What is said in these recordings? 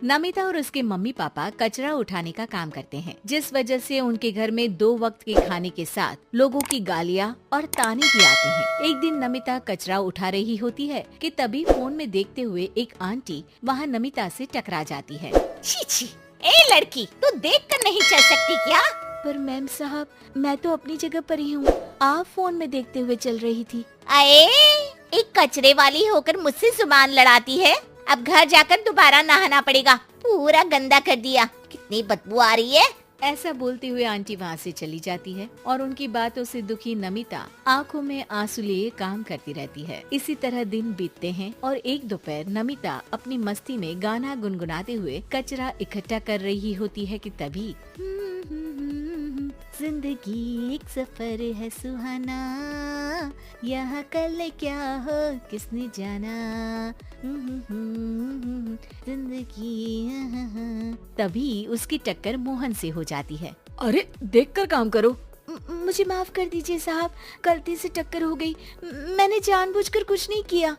नमिता और उसके mummy papa कचरा उठाने का काम करते हैं, जिस वजह से उनके घर में 2 वक्त के खाने के साथ लोगों की गालियाँ और ताने भी आते हैं। एक दिन नमिता कचरा उठा रही होती है कि तभी फोन में देखते हुए एक आंटी वहाँ नमिता से टकरा जाती है। छी छी, ए लड़की, तू देख कर नहीं चल सकती क्या? पर मैम साहब, मैं तो अपनी जगह पर ही हूँ, आप फोन में देखते हुए चल रही थी। अरे, एक कचरे वाली होकर मुझसे जुबान लड़ाती है। अब घर जाकर दोबारा नहाना पड़ेगा, पूरा गंदा कर दिया, कितनी बदबू आ रही है। ऐसा बोलते हुए आंटी वहाँ से चली जाती है और उनकी बातों से दुखी नमिता आंखों में आंसू लिए काम करती रहती है। इसी तरह दिन बीतते हैं और एक दोपहर नमिता अपनी मस्ती में गाना गुनगुनाते हुए कचरा इकट्ठा कर रही होती है कि तभी जिंदगी एक सफर है सुहाना, यहाँ कल क्या हो किसने जाना, जिंदगी। तभी उसकी टक्कर मोहन से हो जाती है। अरे देखकर काम करो। मुझे माफ कर दीजिए साहब, गलती से टक्कर हो गई, मैंने जानबूझकर कुछ नहीं किया।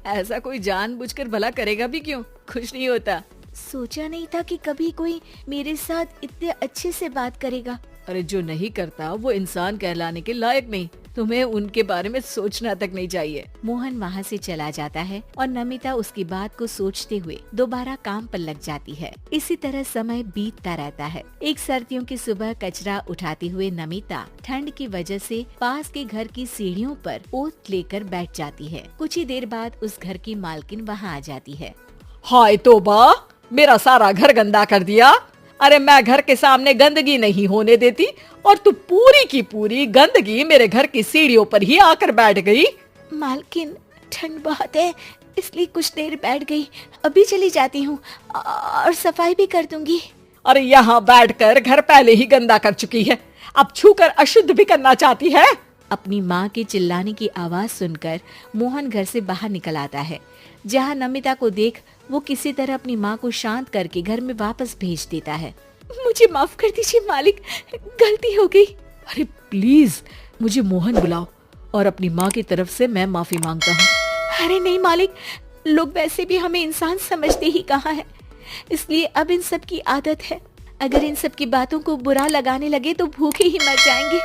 ऐसा कोई जानबूझकर भला करेगा भी क्यों, कुछ नहीं होता। सोचा नहीं था कि कभी कोई मेरे साथ इतने अच्छे से बात करेगा। अरे जो नहीं करता वो इंसान कहलाने के लायक नहीं, तुम्हें उनके बारे में सोचना तक नहीं चाहिए। मोहन वहाँ से चला जाता है और नमिता उसकी बात को सोचते हुए दोबारा काम पर लग जाती है। इसी तरह समय बीतता रहता है। एक सर्दियों की सुबह कचरा उठाते हुए नमिता ठंड की वजह से पास के घर की सीढ़ियों पर ओत लेकर बैठ जाती है। कुछ ही देर बाद उस घर की मालकिन वहाँ आ जाती है। हाय तौबा, मेरा सारा घर गंदा कर दिया। अरे मैं घर के सामने गंदगी नहीं होने देती और तू पूरी की पूरी गंदगी मेरे घर की सीढ़ियों पर ही आकर बैठ गई। मालकिन, ठंड बहुत है इसलिए कुछ देर बैठ गई, अभी चली जाती हूँ और सफाई भी कर दूंगी। अरे यहाँ बैठकर घर पहले ही गंदा कर चुकी है, अब छूकर अशुद्ध भी करना चाहती है। अपनी माँ के चिल्लाने की आवाज सुनकर मोहन घर से बाहर निकल आता है, जहाँ नमिता को देख वो किसी तरह अपनी माँ को शांत करके घर में वापस भेज देता है। मुझे माफ कर दीजिए मालिक, गलती हो गई। अरे प्लीज मुझे मोहन बुलाओ और अपनी माँ की तरफ से मैं माफी मांगता हूँ। अरे नहीं मालिक, लोग वैसे भी हमें इंसान समझते ही कहाँ है, इसलिए अब इन सब की आदत है। अगर इन सब की बातों को बुरा लगाने लगे तो भूखे ही मर जाएंगे।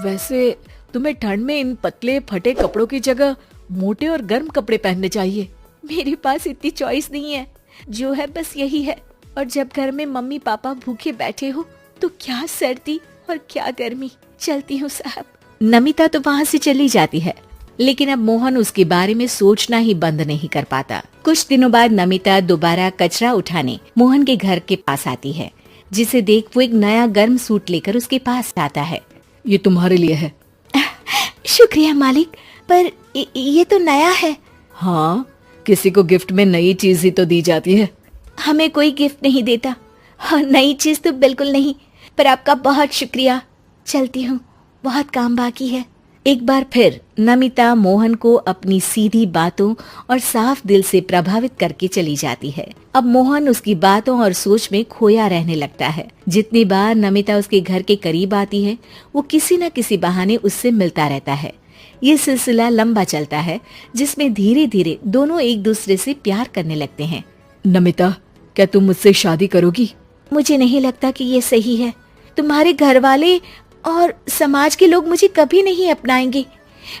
वैसे तुम्हें ठंड में इन पतले फटे कपड़ों की जगह मोटे और गर्म कपड़े पहनने चाहिए। मेरे पास इतनी चॉइस नहीं है, जो है बस यही है। और जब घर में मम्मी पापा भूखे बैठे हो तो क्या सर्दी और क्या गर्मी। चलती हूँ साहब। नमिता तो वहाँ से चली जाती है, लेकिन अब मोहन उसके बारे में सोचना ही बंद नहीं कर पाता। कुछ दिनों बाद नमिता दोबारा कचरा उठाने मोहन के घर के पास आती है, जिसे देख वो एक नया गर्म सूट लेकर उसके पास आता है। ये तुम्हारे लिए है। शुक्रिया मालिक, पर ये तो नया है। हाँ, किसी को गिफ्ट में नई चीज ही तो दी जाती है। हमें कोई गिफ्ट नहीं देता। हाँ, नई चीज तो बिल्कुल नहीं, पर आपका बहुत शुक्रिया। चलती हूँ, बहुत काम बाकी है। एक बार फिर नमिता मोहन को अपनी सीधी बातों और साफ दिल से प्रभावित करके चली जाती है। अब मोहन उसकी बातों और सोच में खोया रहने लगता है। जितनी बार नमिता उसके घर के करीब आती है, वो किसी न किसी बहाने उससे मिलता रहता है। ये सिलसिला लंबा चलता है, जिसमें धीरे धीरे दोनों एक दूसरे से प्यार करने लगते हैं। नमिता, क्या तुम मुझसे शादी करोगी? मुझे नहीं लगता कि ये सही है। तुम्हारे घर वाले और समाज के लोग मुझे कभी नहीं अपनाएंगे।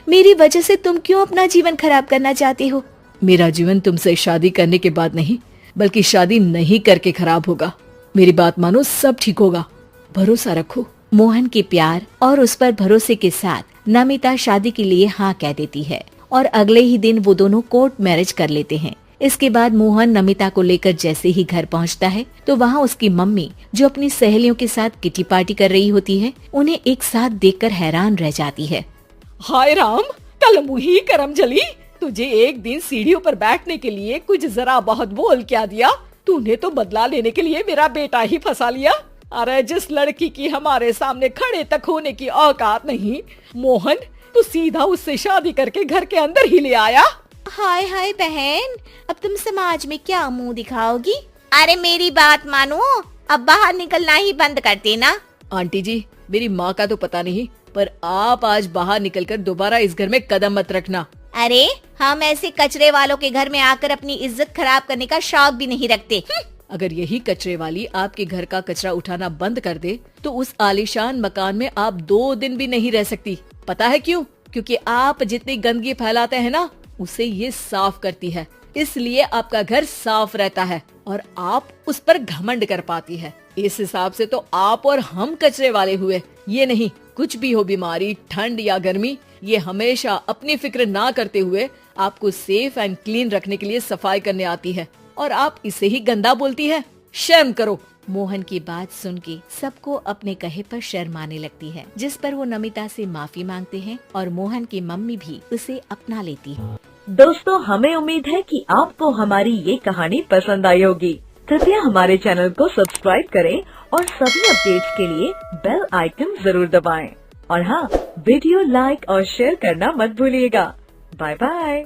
मेरी वजह से तुम क्यों अपना जीवन खराब करना चाहते हो? मेरा जीवन तुमसे शादी करने के बाद नहीं, बल्कि शादी नहीं करके खराब होगा। मेरी बात मानो, सब ठीक होगा, भरोसा रखो। मोहन के प्यार और उस पर भरोसे के साथ नमिता शादी के लिए हाँ कह देती है और अगले ही दिन वो दोनों कोर्ट मैरिज कर लेते हैं। इसके बाद मोहन नमिता को लेकर जैसे ही घर पहुंचता है तो वहाँ उसकी मम्मी, जो अपनी सहेलियों के साथ किटी पार्टी कर रही होती है, उन्हें एक साथ देखकर हैरान रह जाती है। हाय राम, कल मुही करम जली, तुझे एक दिन सीढ़ियों पर बैठने के लिए कुछ जरा बहुत बोल क्या दिया। तूने तो बदला लेने के लिए मेरा बेटा ही फंसा लिया। अरे जिस लड़की की हमारे सामने खड़े तक होने की औकात नहीं, मोहन तू सीधा उससे शादी करके घर के अंदर ही ले आया। हाय हाय बहन, अब तुम समाज में क्या मुंह दिखाओगी? अरे मेरी बात मानो, अब बाहर निकलना ही बंद कर देना। आंटी जी, मेरी माँ का तो पता नहीं, पर आप आज बाहर निकलकर दोबारा इस घर में कदम मत रखना। अरे हम ऐसे कचरे वालों के घर में आकर अपनी इज्जत खराब करने का शौक भी नहीं रखते। अगर यही कचरे वाली आपके घर का कचरा उठाना बंद कर दे तो उस आलीशान मकान में आप 2 दिन भी नहीं रह सकती। पता है क्यों? क्योंकि आप जितनी गंदगी फैलाते हैं ना, उसे ये साफ करती है। इसलिए आपका घर साफ रहता है और आप उस पर घमंड कर पाती है। इस हिसाब से तो आप और हम कचरे वाले हुए। ये नहीं, कुछ भी हो, बीमारी, ठंड या गर्मी, ये हमेशा अपनी फिक्र ना करते हुए आपको सेफ एंड क्लीन रखने के लिए सफाई करने आती है और आप इसे ही गंदा बोलती है। शर्म करो। मोहन की बात सुन के सबको अपने कहे पर शर्म आने लगती है, जिस पर वो नमिता से माफी मांगते हैं और मोहन की मम्मी भी उसे अपना लेती है। दोस्तों, हमें उम्मीद है कि आपको हमारी ये कहानी पसंद आई होगी। कृपया हमारे चैनल को सब्सक्राइब करें और सभी अपडेट्स के लिए बेल आइकन जरूर दबाएं। और हाँ, वीडियो लाइक और शेयर करना मत भूलिएगा। Bye bye.